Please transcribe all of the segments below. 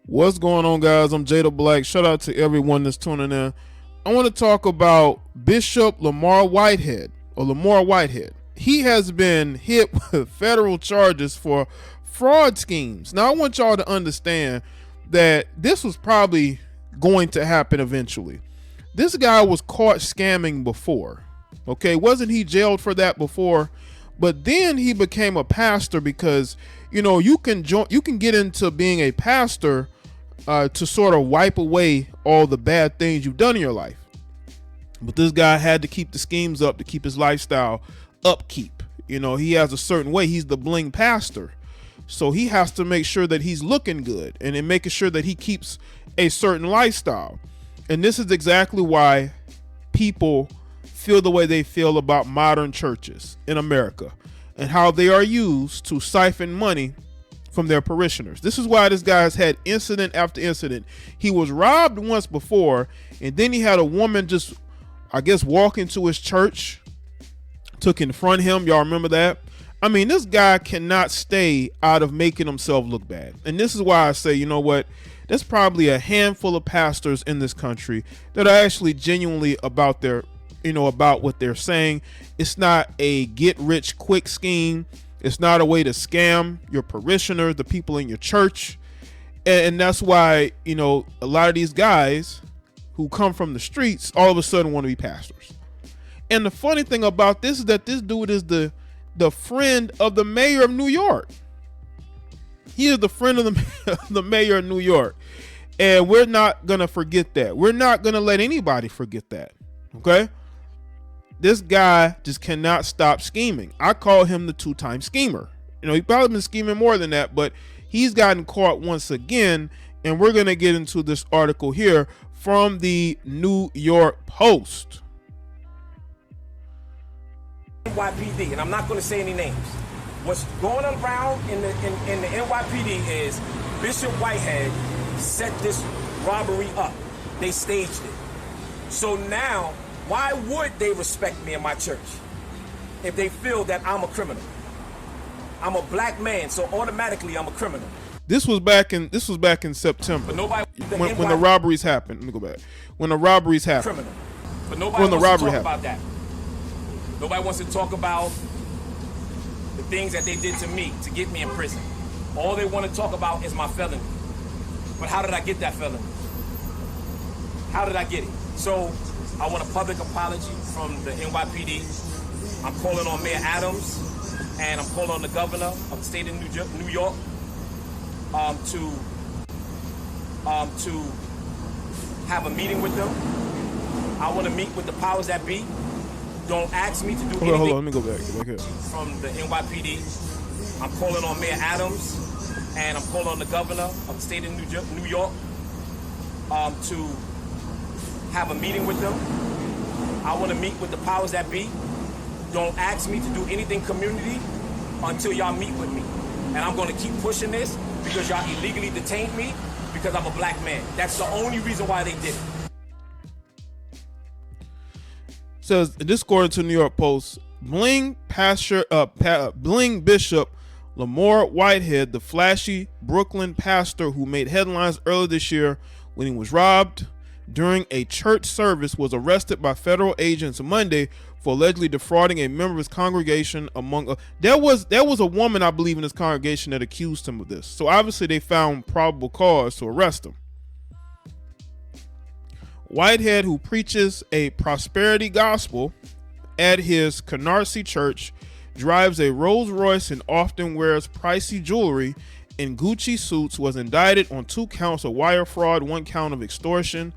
What's going on, guys? I'm JAlLED. Shout out to everyone that's tuning in. I want to talk about Bishop Lamor Whitehead, or Lamor Whitehead. He has been hit with federal charges for fraud schemes. Now, I want y'all to understand that this was probably going to happen eventually. This guy was caught scamming before. Okay, wasn't he jailed for that before? But then he became a pastor because, you can get into being a pastor to sort of wipe away all the bad things you've done in your life. But this guy had to keep the schemes up to keep his lifestyle upkeep. He has a certain way. He's the bling pastor. So he has to make sure that he's looking good and then making sure that he keeps a certain lifestyle. And this is exactly why people feel the way they feel about modern churches in America and how they are used to siphon money from their parishioners. This is why this guy has had incident after incident. He was robbed once before, and then he had a woman just, walk into his church to confront him. Y'all remember that? I mean, this guy cannot stay out of making himself look bad. And this is why I say, you know what? There's probably a handful of pastors in this country that are actually genuinely about about what they're saying. It's not a get rich quick scheme. It's not a way to scam your parishioners, the people in your church. And that's why, a lot of these guys who come from the streets all of a sudden want to be pastors. And the funny thing about this is that this dude is the friend of the mayor of New York. He is the friend of the mayor of New York. And we're not going to forget that. We're not going to let anybody forget that. Okay? This guy just cannot stop scheming. I call him the two-time schemer. He probably been scheming more than that, but he's gotten caught once again. And we're going to get into this article here from the New York Post. NYPD, and I'm not going to say any names. What's going around in the NYPD is Bishop Whitehead set this robbery up. They staged it. So now, why would they respect me in my church if they feel that I'm a criminal? I'm a black man, so automatically I'm a criminal. This was back in September. But nobody when the robberies happened. Let me go back. When the robberies happened. Criminal. But nobody wants to talk about that. Nobody wants to talk about the things that they did to me to get me in prison. All they want to talk about is my felony. But how did I get that felony? How did I get it? So I want a public apology from the NYPD. I'm calling on Mayor Adams, and I'm calling on the governor of the state of New York to have a meeting with them. I want to meet with the powers that be. Don't ask me to do anything. Hold on, let me go back here. From the NYPD. I'm calling on Mayor Adams, and I'm calling on the governor of the state of New York to have a meeting with them. I want to meet with the powers that be. Don't ask me to do anything community until y'all meet with me. And I'm going to keep pushing this because y'all illegally detained me because I'm a black man. That's the only reason why they did it. Says this according to New York Post, bling Bishop Lamor Whitehead, the flashy Brooklyn pastor who made headlines earlier this year when he was robbed during a church service, was arrested by federal agents Monday for allegedly defrauding a member of his congregation. There was a woman, I believe, in his congregation that accused him of this. So obviously they found probable cause to arrest him. Whitehead, who preaches a prosperity gospel at his Canarsie church, drives a Rolls Royce and often wears pricey jewelry and Gucci suits, was indicted on 2 counts of wire fraud, 1 count of extortion,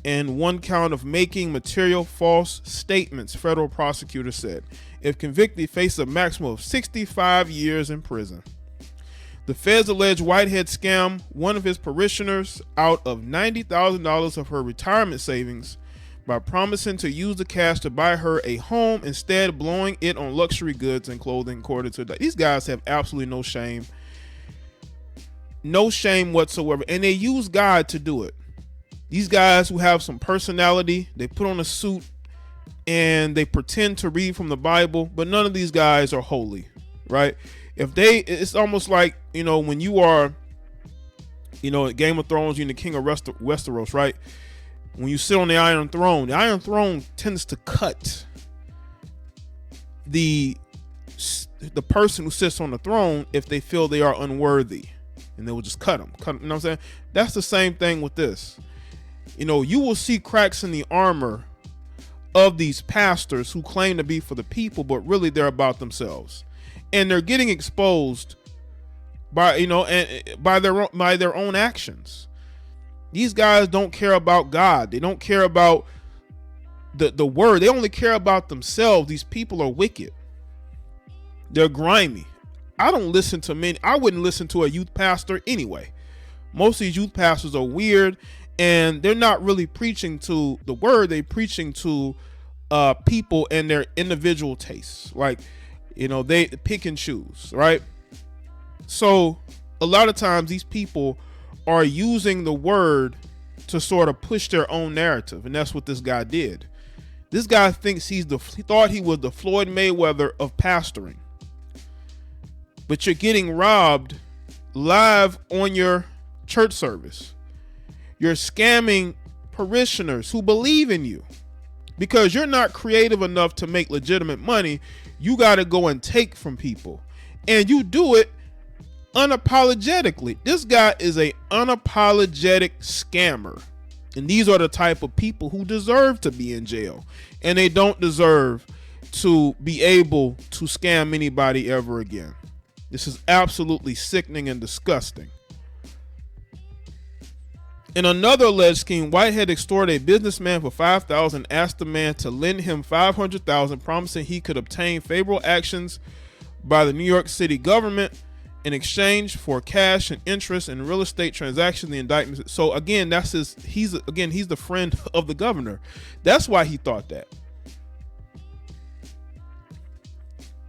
and 1 count of making material false statements, federal prosecutor said. If convicted, he faces a maximum of 65 years in prison. The feds allege Whitehead scammed one of his parishioners out of $90,000 of her retirement savings by promising to use the cash to buy her a home, instead blowing it on luxury goods and clothing, according to that. These guys have absolutely no shame. No shame whatsoever. And they use God to do it. These guys who have some personality, they put on a suit and they pretend to read from the Bible, but none of these guys are holy, right? It's almost like, when you are You know, in Game of Thrones, you're the king of Westeros, right? When you sit on the Iron Throne tends to cut the person who sits on the throne if they feel they are unworthy, and they will just cut them. You know what I'm saying? That's the same thing with this. You know, you will see cracks in the armor of these pastors who claim to be for the people, but really they're about themselves, and they're getting exposed by, you know, and by their own actions. These guys don't care about God. They don't care about the word. They only care about themselves. These people are wicked. They're grimy. I don't listen to many. I wouldn't listen to a youth pastor anyway. Most of these youth pastors are weird, and they're not really preaching to the word. They're preaching to people and their individual tastes. Like, you know, they pick and choose, right? So a lot of times these people are using the word to sort of push their own narrative, and that's what this guy did. This guy thinks he thought he was the Floyd Mayweather of pastoring, but you're getting robbed live on your church service. You're scamming parishioners who believe in you because you're not creative enough to make legitimate money. You got to go and take from people, and you do it unapologetically. This guy is a unapologetic scammer, and these are the type of people who deserve to be in jail, and they don't deserve to be able to scam anybody ever again. This is absolutely sickening and disgusting. In another alleged scheme, Whitehead extorted a businessman for $5,000, asked the man to lend him $500,000, promising he could obtain favorable actions by the New York City government in exchange for cash and interest in real estate transactions. The indictment. So again, he's the friend of the governor. That's why he thought that.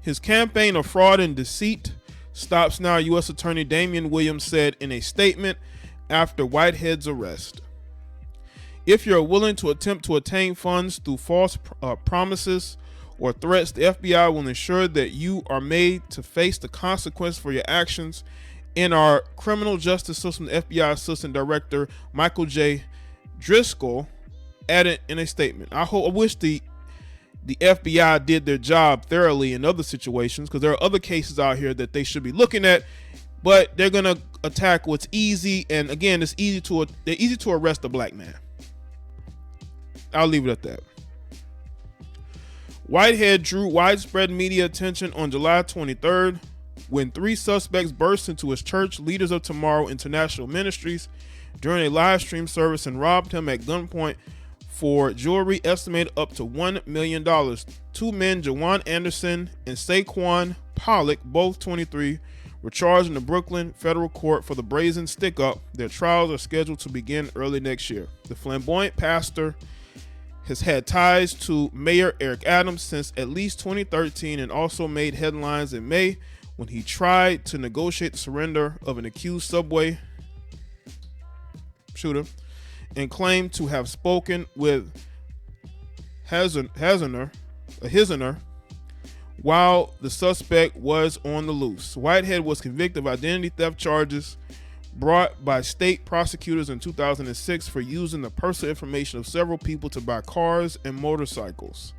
His campaign of fraud and deceit stops now, U.S. Attorney Damian Williams said in a statement after Whitehead's arrest. If you're willing to attempt to attain funds through false promises or threats, the FBI will ensure that you are made to face the consequence for your actions. In our criminal justice system, the FBI Assistant Director Michael J. Driscoll added in a statement, I wish the FBI did their job thoroughly in other situations, because there are other cases out here that they should be looking at, but they're going to attack what's easy. And again, they're easy to arrest a black man. I'll leave it at that. Whitehead drew widespread media attention on July 23rd when 3 suspects burst into his church, Leaders of Tomorrow International Ministries, during a live stream service and robbed him at gunpoint for jewelry estimated up to $1 million. 2 men, Jawan Anderson and Saquon Pollock, both 23, were charged in the Brooklyn federal court for the brazen stick-up. Their trials are scheduled to begin early next year. The flamboyant pastor has had ties to Mayor Eric Adams since at least 2013 and also made headlines in May when he tried to negotiate the surrender of an accused subway shooter and claimed to have spoken with Hazener while the suspect was on the loose. Whitehead was convicted of identity theft charges brought by state prosecutors in 2006 for using the personal information of several people to buy cars and motorcycles.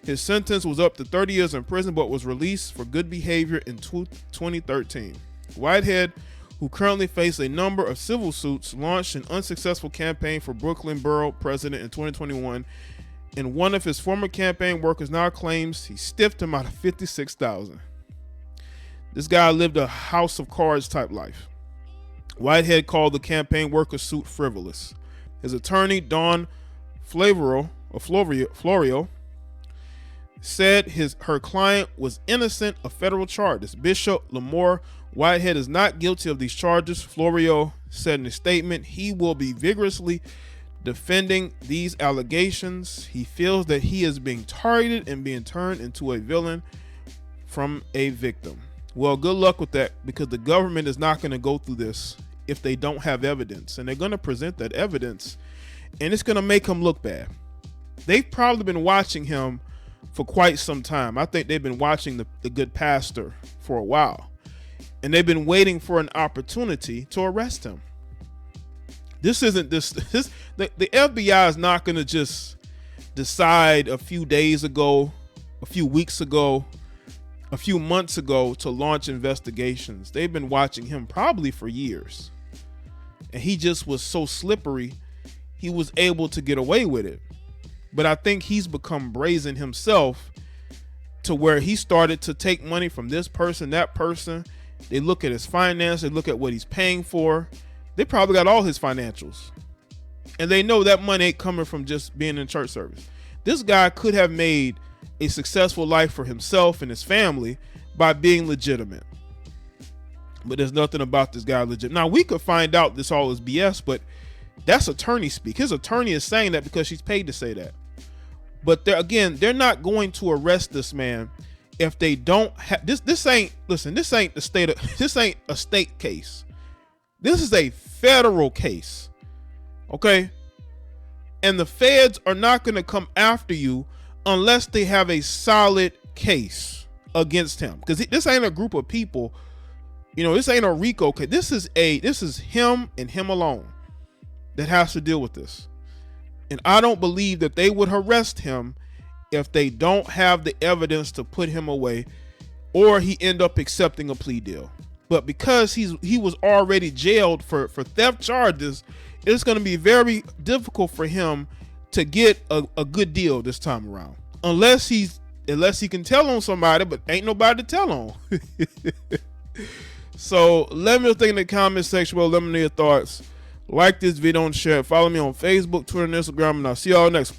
His sentence was up to 30 years in prison, but was released for good behavior in 2013. Whitehead, who currently faces a number of civil suits, launched an unsuccessful campaign for Brooklyn Borough President in 2021, and one of his former campaign workers now claims he stiffed him out of $56,000. This guy lived a house of cards type life. Whitehead called the campaign worker suit frivolous. His attorney, Dawn Florio, said her client was innocent of federal charges. Bishop Lamor Whitehead is not guilty of these charges, Florio said in a statement. He will be vigorously defending these allegations. He feels that he is being targeted and being turned into a villain from a victim. Well, good luck with that, because the government is not going to go through this if they don't have evidence, and they're going to present that evidence, and it's going to make him look bad. They've probably been watching him for quite some time. I think they've been watching the good pastor for a while, and they've been waiting for an opportunity to arrest him. This isn't the FBI is not going to just decide a few days ago, a few weeks ago, a few months ago to launch investigations. They've been watching him probably for years. And he just was so slippery, he was able to get away with it. But I think he's become brazen himself to where he started to take money from this person, that person. They look at his finance, they look at what he's paying for. They probably got all his financials. And they know that money ain't coming from just being in church service. This guy could have made a successful life for himself and his family by being legitimate. But there's nothing about this guy legit. Now, we could find out this all is BS, but that's attorney speak. His attorney is saying that because she's paid to say that. But they're not going to arrest this man if they don't have this ain't the state of, this ain't a state case. This is a federal case. Okay? And the feds are not going to come after you unless they have a solid case against him. Because this ain't a group of people. You know, this ain't a RICO case. This is him and him alone that has to deal with this. And I don't believe that they would arrest him if they don't have the evidence to put him away, or he end up accepting a plea deal. But because he was already jailed for theft charges, it's going to be very difficult for him to get a good deal this time around. Unless he can tell on somebody, but ain't nobody to tell on. So let me know in the comment section below. Let me know your thoughts. Like this video and share it. Follow me on Facebook, Twitter, and Instagram, and I'll see y'all next.